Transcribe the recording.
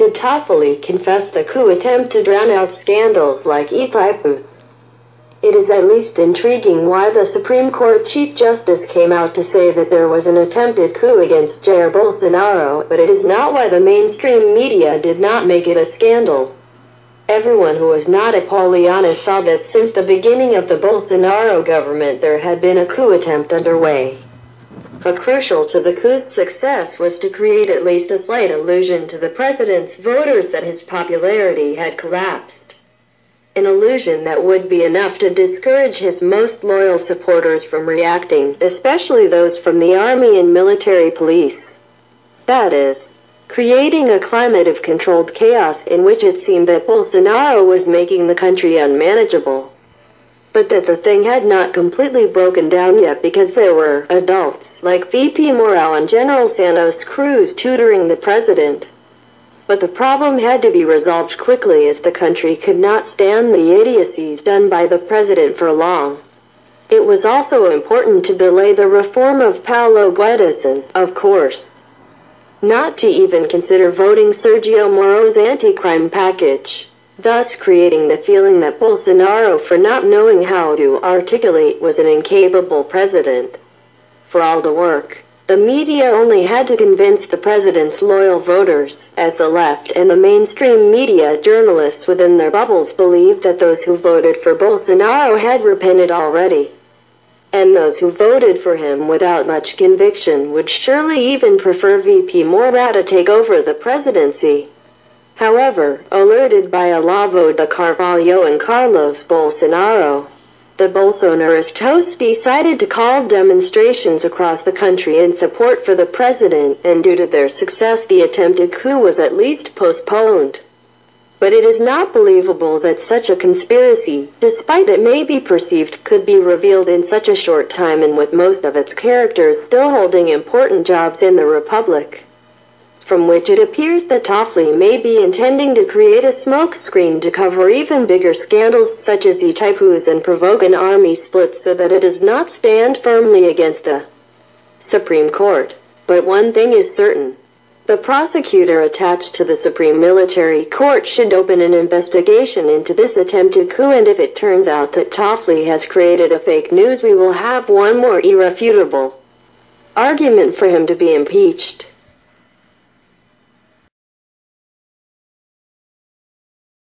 Did Toffoli confess the coup attempt to drown out scandals like Itaipu's? It is at least intriguing why the Supreme Court Chief Justice came out to say that there was an attempted coup against Jair Bolsonaro, but it is not why the mainstream media did not make it a scandal. Everyone who was not a Poliana saw that since the beginning of the Bolsonaro government there had been a coup attempt underway. But crucial to the coup's success was to create at least a slight illusion to the president's voters that his popularity had collapsed. An illusion that would be enough to discourage his most loyal supporters from reacting, especially those from the army and military police. That is, creating a climate of controlled chaos in which it seemed that Bolsonaro was making the country unmanageable. But that the thing had not completely broken down yet because there were adults like VP Mourão and General Santos Cruz tutoring the president. But the problem had to be resolved quickly as the country could not stand the idiocies done by the president for long. It was also important to delay the reform of Paulo Guedes and, of course, not to even consider voting Sergio Moro's anti-crime package, thus creating the feeling that Bolsonaro, for not knowing how to articulate, was an incapable president. For all the work, the media only had to convince the president's loyal voters, as the left and the mainstream media journalists within their bubbles believed that those who voted for Bolsonaro had repented already. And those who voted for him without much conviction would surely even prefer VP Mourão to take over the presidency. However, alerted by Olavo de Carvalho and Carlos Bolsonaro, the Bolsonarist hosts decided to call demonstrations across the country in support for the president, and due to their success the attempted coup was at least postponed. But it is not believable that such a conspiracy, despite it may be perceived, could be revealed in such a short time and with most of its characters still holding important jobs in the Republic. From which it appears that Toffoli may be intending to create a smokescreen to cover even bigger scandals such as Itaipu's and provoke an army split so that it does not stand firmly against the Supreme Court. But one thing is certain. The prosecutor attached to the Supreme Military Court should open an investigation into this attempted coup, and if it turns out that Toffoli has created a fake news, we will have one more irrefutable argument for him to be impeached.